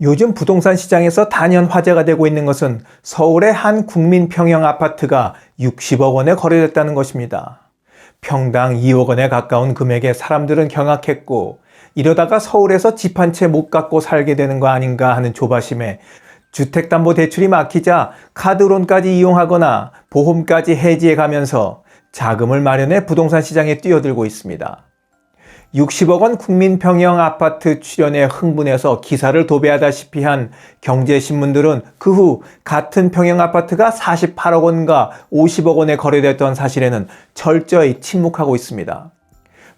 요즘 부동산 시장에서 단연 화제가 되고 있는 것은 서울의 한 국민평형 아파트가 60억 원에 거래됐다는 것입니다. 평당 2억 원에 가까운 금액에 사람들은 경악했고, 이러다가 서울에서 집 한 채 못 갖고 살게 되는 거 아닌가 하는 조바심에 주택담보대출이 막히자 카드론까지 이용하거나 보험까지 해지해 가면서 자금을 마련해 부동산 시장에 뛰어들고 있습니다. 60억 원 국민평형 아파트 출연에 흥분해서 기사를 도배하다시피 한 경제신문들은 그 후 같은 평형 아파트가 48억 원과 50억 원에 거래됐던 사실에는 철저히 침묵하고 있습니다.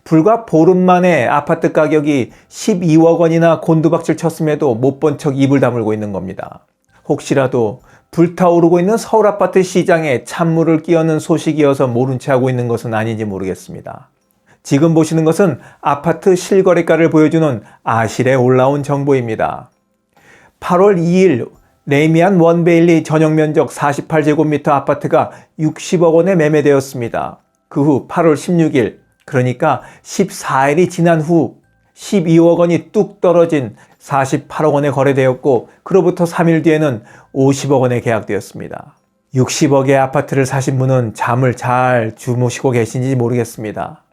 불과 보름 만에 아파트 가격이 12억 원이나 곤두박질 쳤음에도 못 본 척 입을 다물고 있는 겁니다. 혹시라도 불타오르고 있는 서울 아파트 시장에 찬물을 끼얹는 소식이어서 모른 채 하고 있는 것은 아닌지 모르겠습니다. 지금 보시는 것은 아파트 실거래가를 보여주는 아실에 올라온 정보입니다. 8월 2일 레미안 원베일리 전용면적 48제곱미터 아파트가 60억 원에 매매되었습니다. 그 후 8월 16일, 그러니까 14일이 지난 후 12억 원이 뚝 떨어진 48억 원에 거래되었고, 그로부터 3일 뒤에는 50억 원에 계약되었습니다. 60억의 아파트를 사신 분은 잠을 잘 주무시고 계신지 모르겠습니다.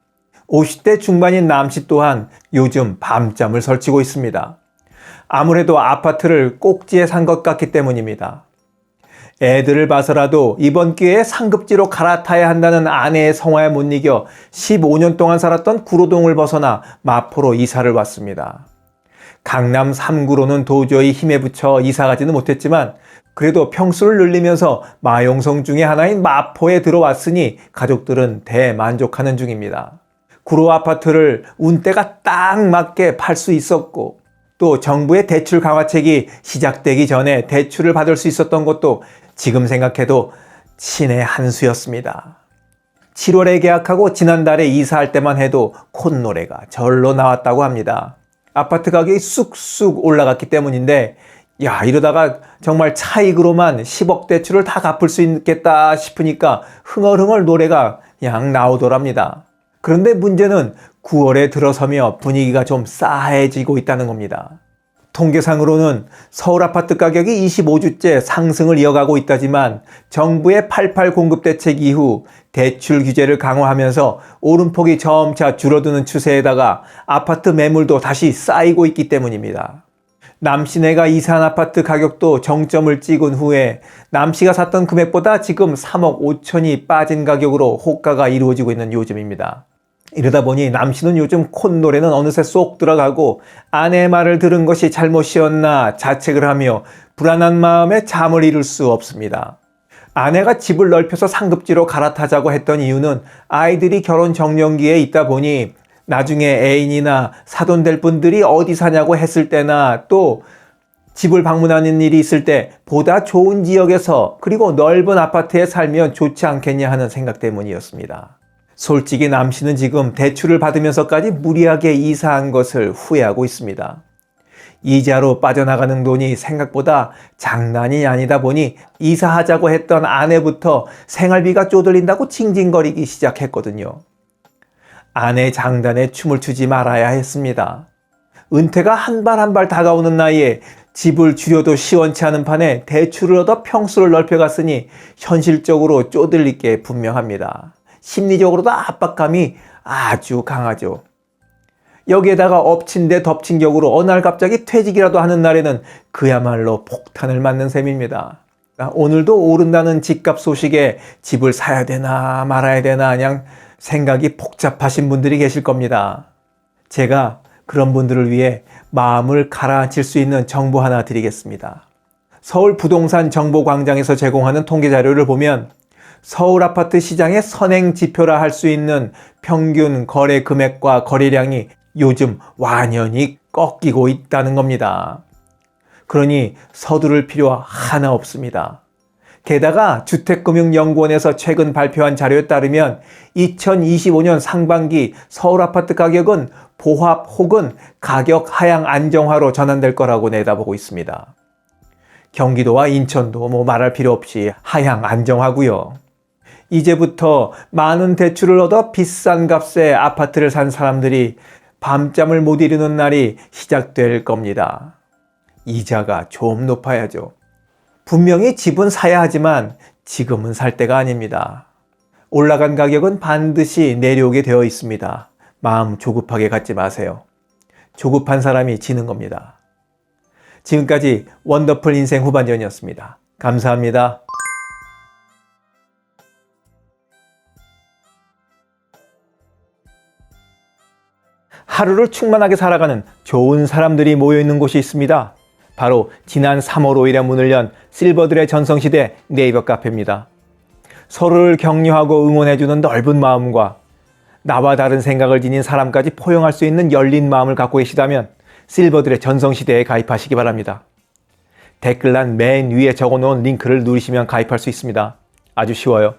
50대 중반인 남씨 또한 요즘 밤잠을 설치고 있습니다. 아무래도 아파트를 꼭지에 산 것 같기 때문입니다. 애들을 봐서라도 이번 기회에 상급지로 갈아타야 한다는 아내의 성화에 못 이겨 15년 동안 살았던 구로동을 벗어나 마포로 이사를 왔습니다. 강남 3구로는 도저히 힘에 부쳐 이사 가지는 못했지만 그래도 평수를 늘리면서 마용성 중에 하나인 마포에 들어왔으니 가족들은 대만족하는 중입니다. 구로 아파트를 운때가 딱 맞게 팔 수 있었고, 또 정부의 대출 강화책이 시작되기 전에 대출을 받을 수 있었던 것도 지금 생각해도 신의 한 수였습니다. 7월에 계약하고 지난달에 이사할 때만 해도 콧노래가 절로 나왔다고 합니다. 아파트 가격이 쑥쑥 올라갔기 때문인데, 이러다가 정말 차익으로만 10억 대출을 다 갚을 수 있겠다 싶으니까 흥얼흥얼 노래가 그냥 나오더랍니다. 그런데 문제는 9월에 들어서며 분위기가 좀 싸해지고 있다는 겁니다. 통계상으로는 서울 아파트 가격이 25주째 상승을 이어가고 있다지만 정부의 88 공급 대책 이후 대출 규제를 강화하면서 오름폭이 점차 줄어드는 추세에다가 아파트 매물도 다시 쌓이고 있기 때문입니다. 남씨네가 이사한 아파트 가격도 정점을 찍은 후에 남씨가 샀던 금액보다 지금 3억 5천이 빠진 가격으로 호가가 이루어지고 있는 요즘입니다. 이러다 보니 남씨는 요즘 콧노래는 어느새 쏙 들어가고 아내의 말을 들은 것이 잘못이었나 자책을 하며 불안한 마음에 잠을 이룰 수 없습니다. 아내가 집을 넓혀서 상급지로 갈아타자고 했던 이유는 아이들이 결혼 정년기에 있다 보니 나중에 애인이나 사돈 될 분들이 어디 사냐고 했을 때나 또 집을 방문하는 일이 있을 때 보다 좋은 지역에서 그리고 넓은 아파트에 살면 좋지 않겠냐 하는 생각 때문이었습니다. 솔직히 남씨는 지금 대출을 받으면서까지 무리하게 이사한 것을 후회하고 있습니다. 이자로 빠져나가는 돈이 생각보다 장난이 아니다 보니 이사하자고 했던 아내부터 생활비가 쪼들린다고 징징거리기 시작했거든요. 아내 장단에 춤을 추지 말아야 했습니다. 은퇴가 한 발 한 발 다가오는 나이에 집을 줄여도 시원치 않은 판에 대출을 얻어 평수를 넓혀갔으니 현실적으로 쪼들릴 게 분명합니다. 심리적으로도 압박감이 아주 강하죠. 여기에다가 엎친 데 덮친 격으로 어느 날 갑자기 퇴직이라도 하는 날에는 그야말로 폭탄을 맞는 셈입니다. 오늘도 오른다는 집값 소식에 집을 사야 되나 말아야 되나 그냥 생각이 복잡하신 분들이 계실 겁니다. 제가 그런 분들을 위해 마음을 가라앉힐 수 있는 정보 하나 드리겠습니다. 서울 부동산 정보광장에서 제공하는 통계 자료를 보면 서울 아파트 시장의 선행 지표라 할 수 있는 평균 거래 금액과 거래량이 요즘 완연히 꺾이고 있다는 겁니다. 그러니 서두를 필요 하나 없습니다. 게다가 주택금융연구원에서 최근 발표한 자료에 따르면 2025년 상반기 서울 아파트 가격은 보합 혹은 가격 하향 안정화로 전환될 거라고 내다보고 있습니다. 경기도와 인천도 말할 필요 없이 하향 안정화고요. 이제부터 많은 대출을 얻어 비싼 값에 아파트를 산 사람들이 밤잠을 못 이루는 날이 시작될 겁니다. 이자가 좀 높아야죠. 분명히 집은 사야 하지만 지금은 살 때가 아닙니다. 올라간 가격은 반드시 내려오게 되어 있습니다. 마음 조급하게 갖지 마세요. 조급한 사람이 지는 겁니다. 지금까지 원더풀 인생 후반전이었습니다. 감사합니다. 하루를 충만하게 살아가는 좋은 사람들이 모여있는 곳이 있습니다. 바로 지난 3월 5일에 문을 연 실버들의 전성시대 네이버 카페입니다. 서로를 격려하고 응원해주는 넓은 마음과 나와 다른 생각을 지닌 사람까지 포용할 수 있는 열린 마음을 갖고 계시다면 실버들의 전성시대에 가입하시기 바랍니다. 댓글란 맨 위에 적어놓은 링크를 누르시면 가입할 수 있습니다. 아주 쉬워요.